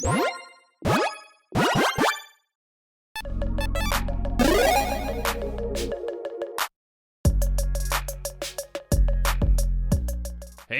Hey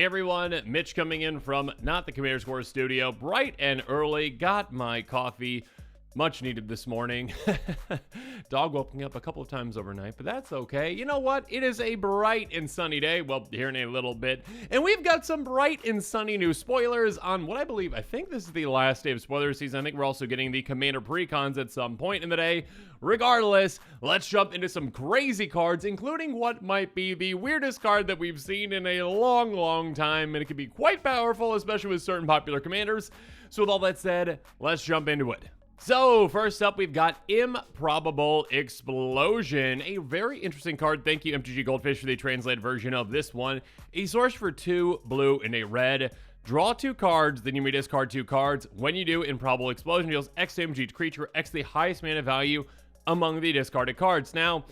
everyone, Mitch coming in from not the Commander Score studio, bright and early, got my coffee, much needed this morning. Dog woke me up a couple of times overnight, but that's okay. You know what? It is a bright and sunny day, well, here in a little bit, and we've got some bright and sunny new spoilers on what I think this is the last day of spoiler season. I think we're also getting the Commander precons at some point in the day. Regardless, let's jump into some crazy cards, including what might be the weirdest card that we've seen in a long time, and it can be quite powerful, especially with certain popular commanders. So with all that said, let's jump into it. So first up, we've got Improbable Explosion, a very interesting card. Thank you, MTG Goldfish, for the translated version of this one. A source for 2 blue and a red. Draw 2 cards, then you may discard 2 cards. When you do, Improbable Explosion deals X damage each creature, X the highest mana value among the discarded cards. Now,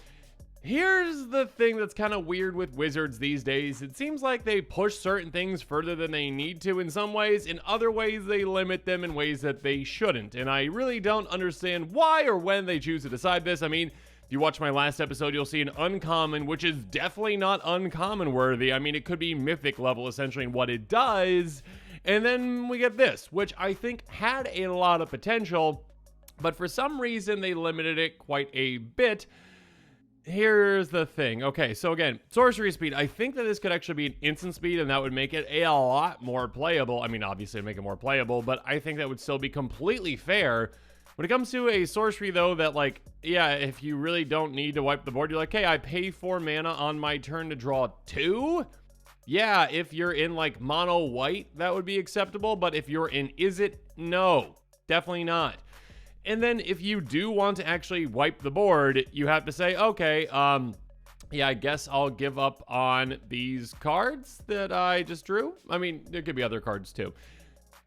here's the thing that's kind of weird with Wizards these days. It seems like they push certain things further than they need to in some ways. In other ways, they limit them in ways that they shouldn't. And I really don't understand why or when they choose to decide this. I mean, if you watch my last episode, you'll see an uncommon, which is definitely not uncommon worthy. I mean, it could be mythic level essentially in what it does. And then we get this, which I think had a lot of potential, but for some reason they limited it quite a bit. Here's the thing. Okay, so again, sorcery speed. I think that this could actually be an instant speed, and that would make it a lot more playable. I mean, obviously it'd make it more playable, but I think that would still be completely fair. When it comes to a sorcery, though, that, like, yeah, if you really don't need to wipe the board, you're like, hey, I pay 4 mana on my turn to draw 2? Yeah, if you're in, like, mono white, that would be acceptable, but if you're in Is It? No, definitely not. And then if you do want to actually wipe the board, you have to say, okay, yeah, I guess I'll give up on these cards that I just drew. I mean, there could be other cards too.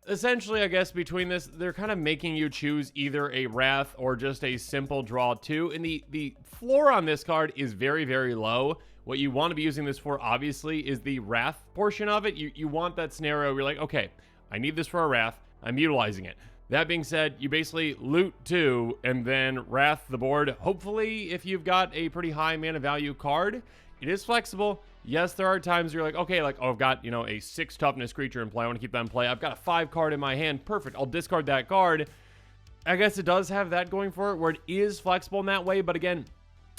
Essentially, I guess between this, they're kind of making you choose either a Wrath or just a simple draw 2. And the floor on this card is very low. What you want to be using this for, obviously, is the Wrath portion of it. You want that scenario where you're like, okay, I need this for a Wrath. I'm utilizing it. That being said, you basically loot 2 and then Wrath the board. Hopefully, if you've got a pretty high mana value card, it is flexible. Yes, there are times you're like, okay, like, oh, I've got, you know, a 6 toughness creature in play. I want to keep that in play. I've got a 5 card in my hand. Perfect. I'll discard that card. I guess it does have that going for it, where it is flexible in that way. But again,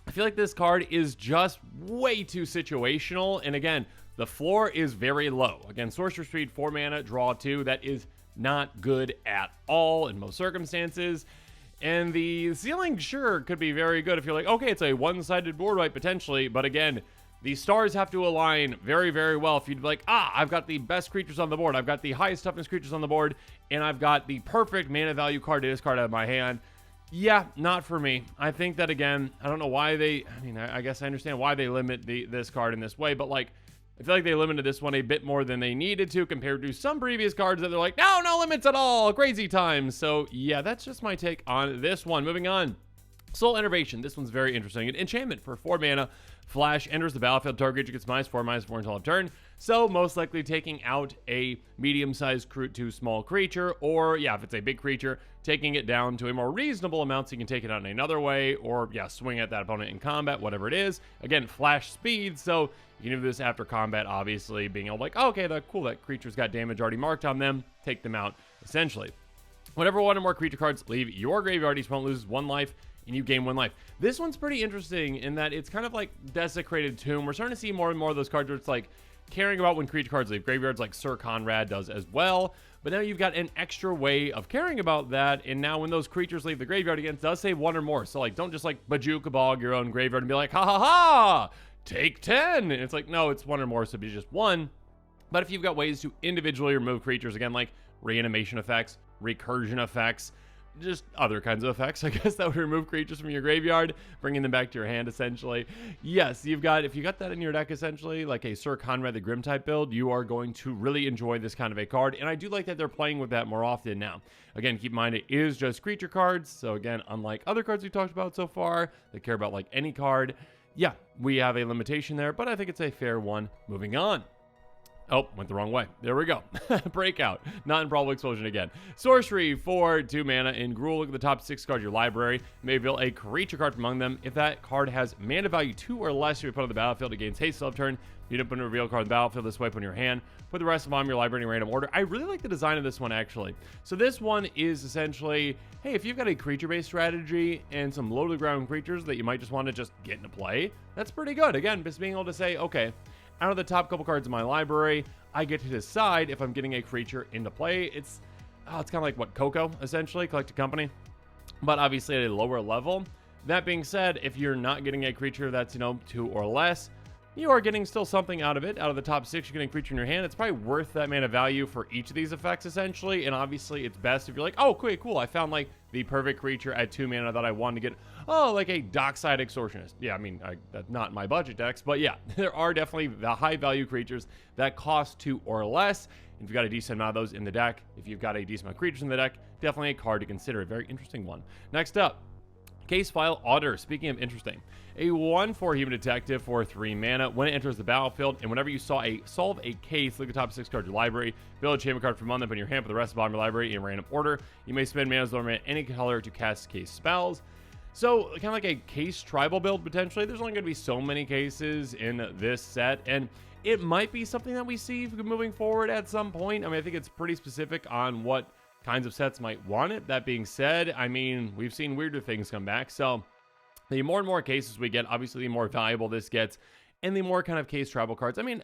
I feel like this card is just way too situational. And again, the floor is very low. Again, sorcerer speed, 4 mana, draw 2. That is not good at all in most circumstances. And the ceiling, sure, could be very good if you're like, okay, it's a one-sided board wipe potentially, but again, the stars have to align very well. If you'd be like, I've got the best creatures on the board, I've got the highest toughness creatures on the board, and I've got the perfect mana value card to discard out of my hand. Yeah, not for me. I think that, again, I don't know why I guess I understand why they limit this card in this way, but like, I feel like they limited this one a bit more than they needed to compared to some previous cards that they're like, no limits at all, crazy times. So yeah, that's just my take on this one. Moving on. Soul Enervation. This one's very interesting. An enchantment for 4 mana. Flash enters the battlefield. Target creature gets -4/-4 until end of turn. So most likely taking out a medium-sized to small creature, or yeah, if it's a big creature, taking it down to a more reasonable amount so you can take it out in another way, or yeah, swing at that opponent in combat, whatever it is. Again, flash speed, so you can do this after combat, obviously, being able to like, oh, okay, cool, that creature's got damage already marked on them, take them out, essentially. Whenever 1 or more creature cards leave your graveyard, each opponent loses 1 life, and you gain 1 life. This one's pretty interesting in that it's kind of like Desecrated Tomb. We're starting to see more and more of those cards where it's like caring about when creature cards leave graveyards, like Sir Conrad does as well. But now you've got an extra way of caring about that, and now when those creatures leave the graveyard again, it does say 1 or more. So like, don't just like Bajukabog your own graveyard and be like, ha, take 10. And it's like, no, it's 1 or more, so it'd be just 1. But if you've got ways to individually remove creatures, again, like reanimation effects, recursion effects, just other kinds of effects, I guess, that would remove creatures from your graveyard, bringing them back to your hand, essentially. Yes, if you got that in your deck, essentially, like a Sir Conrad the Grim type build, you are going to really enjoy this kind of a card, and I do like that they're playing with that more often now. Again, keep in mind, it is just creature cards, so again, unlike other cards we talked about so far, that care about, like, any card, yeah, we have a limitation there, but I think it's a fair one. Moving on. Oh, went the wrong way. There we go. Breakout. Not Improbable Explosion again. Sorcery for 2 mana in Gruul. Look at the top 6 cards of your library. You may reveal a creature card from among them. If that card has mana value 2 or less, you may put on the battlefield. It gains haste turn. If you don't put a reveal card on the battlefield, this way, put in your hand. Put the rest of them on your library in random order. I really like the design of this one, actually. So this one is essentially, hey, if you've got a creature-based strategy and some low-to-the-ground creatures that you might just want to just get into play, that's pretty good. Again, just being able to say, okay, out of the top couple cards in my library, I get to decide if I'm getting a creature into play. It's kind of like what Coco, essentially, Collect a Company, but obviously at a lower level. That being said, if you're not getting a creature that's, 2 or less, you are getting still something out of it. Out of the top 6, you're getting a creature in your hand. It's probably worth that mana value for each of these effects, essentially. And obviously, it's best if you're like, oh, cool. I found like the perfect creature at 2 mana that I wanted to get. Oh, like a Dockside Extortionist. Yeah, I mean, that's not my budget decks, but yeah, there are definitely the high value creatures that cost 2 or less. If you've got a decent amount of those in the deck, if you've got a decent amount of creatures in the deck, definitely a card to consider. A very interesting one. Next up, Case File Auditor. Speaking of interesting, a 1/4 human detective for 3 mana. When it enters the battlefield, and whenever you solve a case, look at the top 6 cards of your library, build a chamber card from among them, put in your hand, for the rest of the bottom of your library in random order. You may spend mana as though any color to cast case spells. So, kind of like a case tribal build, potentially. There's only going to be so many cases in this set, and it might be something that we see moving forward at some point. I mean, I think it's pretty specific on what kinds of sets might want it. That being said, I mean, we've seen weirder things come back, so the more and more cases we get, obviously the more valuable this gets, and the more kind of case tribal cards. I mean,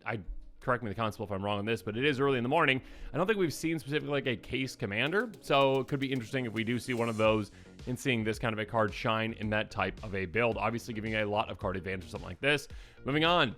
I correct me the constable if I'm wrong on this, but it is early in the morning. I don't think we've seen specifically like a case commander, so it could be interesting if we do see one of those and seeing this kind of a card shine in that type of a build, obviously giving a lot of card advantage or something like this. Moving on.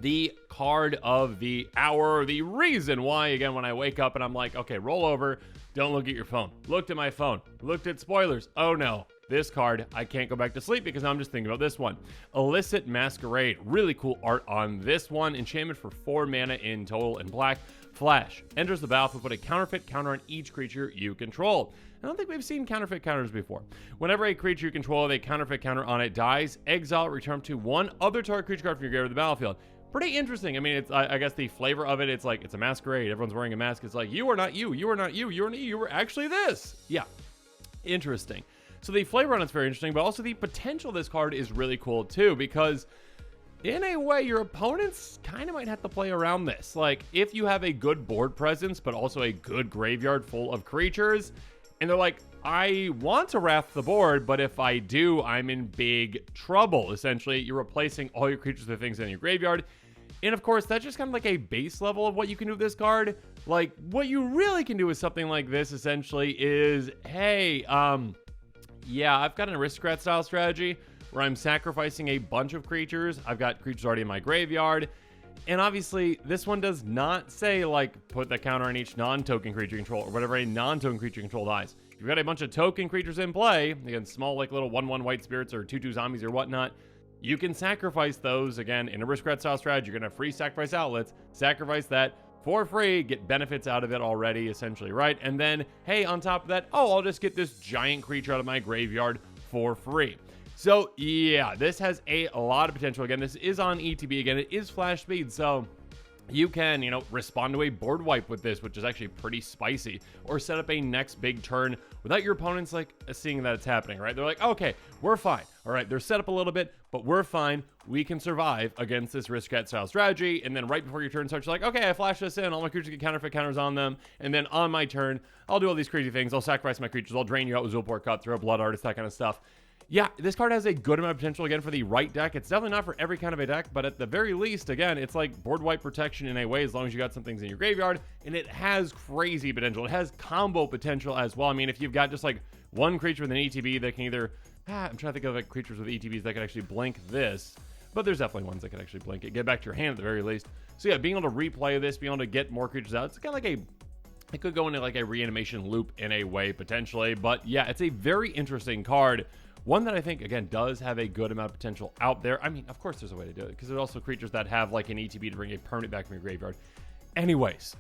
The card of the hour, the reason why, again, when I wake up and I'm like, okay, roll over, don't look at your phone. Looked at my phone, looked at spoilers. Oh no, this card, I can't go back to sleep because I'm just thinking about this one. Illicit Masquerade, really cool art on this one. Enchantment for 4 mana in total in black. Flash, enters the battlefield, put a counterfeit counter on each creature you control. I don't think we've seen counterfeit counters before. Whenever a creature you control with a counterfeit counter on it dies, exile, return to 1 other target creature card from your graveyard to the battlefield. Pretty interesting. I mean, it's I guess the flavor of it, it's like, it's a masquerade. Everyone's wearing a mask. It's like, you are not you. You are not you. You are not you. You were actually this. Yeah. Interesting. So the flavor on it's very interesting, but also the potential of this card is really cool too, because in a way, your opponents kind of might have to play around this. Like, if you have a good board presence, but also a good graveyard full of creatures, and they're like, I want to wrath the board, but if I do, I'm in big trouble. Essentially, you're replacing all your creatures with things in your graveyard. And of course, that's just kind of like a base level of what you can do with this card. Like, what you really can do with something like this, essentially, is, hey, yeah, I've got an aristocrat style strategy where I'm sacrificing a bunch of creatures. I've got creatures already in my graveyard. And obviously, this one does not say, like, put the counter on each non-token creature you control, or whatever a non-token creature you control dies. If you've got a bunch of token creatures in play, again, small, like, little 1/1 white spirits or 2/2 zombies or whatnot, you can sacrifice those. Again, in aristocrat style strategy, you're going to have free sacrifice outlets. Sacrifice that for free, get benefits out of it already, essentially, right? And then, hey, on top of that, oh, I'll just get this giant creature out of my graveyard for free. So, yeah, this has a lot of potential. Again, this is on ETB. Again, it is flash speed, so you can, respond to a board wipe with this, which is actually pretty spicy, or set up a next big turn without your opponents, like, seeing that it's happening, right? They're like, okay, we're fine. All right, they're set up a little bit, but we're fine. We can survive against this aristocrat style strategy. And then right before your turn starts, you're like, okay, I flash this in. All my creatures get counterfeit counters on them. And then on my turn, I'll do all these crazy things. I'll sacrifice my creatures. I'll drain you out with Zulport Cut, throw a Blood Artist, that kind of stuff. Yeah, this card has a good amount of potential, again, for the right deck. It's definitely not for every kind of a deck, but at the very least, again, it's like board wipe protection in a way, as long as you got some things in your graveyard, and it has crazy potential. It has combo potential as well. I mean, if you've got just like one creature with an ETB that can either, I'm trying to think of like creatures with ETBs that can actually blink this, but there's definitely ones that can actually blink it, get back to your hand at the very least. So yeah, being able to replay this, being able to get more creatures out, it's kind of like it could go into like a reanimation loop in a way, potentially, but yeah, it's a very interesting card. One that I think, again, does have a good amount of potential out there. I mean, of course there's a way to do it, because there's also creatures that have like an ETB to bring a permanent back from your graveyard. Anyways,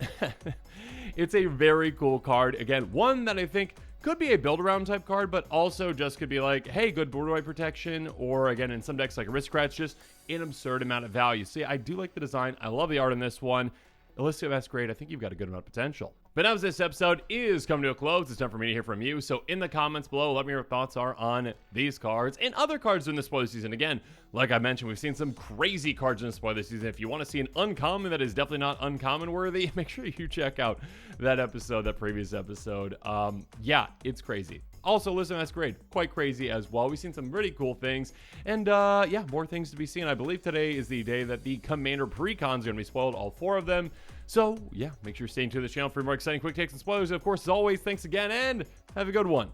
it's a very cool card. Again, one that I think Could be a build-around type card, but also just could be like, hey, good border wipe protection, or again, in some decks like Aristocrats, just an absurd amount of value. See, I do like the design. I love the art in this one. Illicit Masquerade, I think you've got a good amount of potential. But as this episode is coming to a close, it's time for me to hear from you. So in the comments below, let me know what your thoughts are on these cards and other cards in the spoiler season. Again, like I mentioned, we've seen some crazy cards in the spoiler season. If you want to see an uncommon that is definitely not uncommon worthy, make sure you check out that previous episode. Yeah, it's crazy. Also, Illicit Masquerade, quite crazy as well. We've seen some really cool things, and yeah, more things to be seen. I believe today is the day that the Commander Precons are going to be spoiled, all 4 of them. So, yeah, make sure you're staying tuned to the channel for more exciting quick takes and spoilers. And of course, as always, thanks again, and have a good one.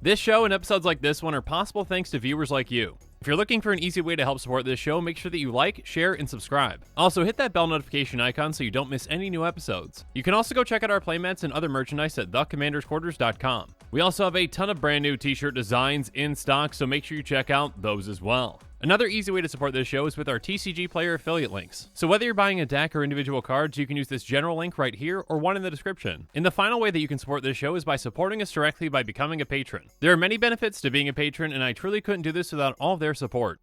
This show and episodes like this one are possible thanks to viewers like you. If you're looking for an easy way to help support this show, make sure that you like, share, and subscribe. Also, hit that bell notification icon so you don't miss any new episodes. You can also go check out our playmats and other merchandise at thecommandersquarters.com. We also have a ton of brand new t-shirt designs in stock, so make sure you check out those as well. Another easy way to support this show is with our TCG Player affiliate links. So whether you're buying a deck or individual cards, you can use this general link right here or one in the description. And the final way that you can support this show is by supporting us directly by becoming a patron. There are many benefits to being a patron, and I truly couldn't do this without all of their support.